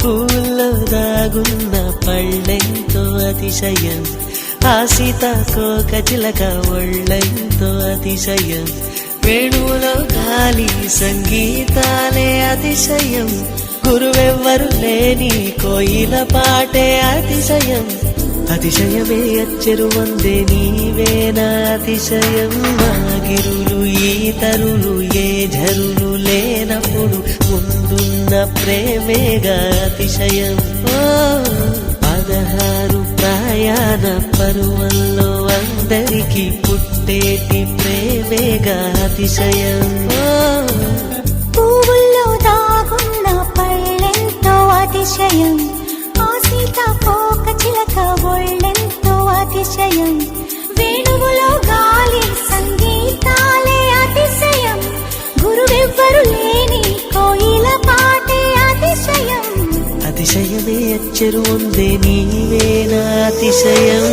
పూల్లో దాగున్న పళ్ళెంతో అతిశయం, ఆ సీతాకోక చిలక ఒళ్ళెంతో అతిశయం, వేణువులో గాలి సంగీతాలే అతిశయం, గురువెవ్వరు లేని కోయిల పాటే అతిశయం, అతిశయమే అచ్చెరు వందే నీవేనా అతిశయం, మాగిరులు ఈతరులు ఏ ఝరులు లేనప్పుడు ముందున్న ప్రేమేగా అతిశయం. 16 ప్రయాణ పరువల్లో అందరికీ పుట్టేటి ప్రేమేగా అతిశయం. పువ్వుల్లో దాగున్న పళ్ళెంతో అతిశయం, ఆ సీతాకోక చిలక ఒళ్ళెంతో అతిశయం, వేణువులో గాలి సంగీతాలే అతిశయం, గురువెవ్వరు లేని కోయిల పాటే అతిశయం, అతిశయమే అచ్చెరు వందే నీవేనా అతిశయం.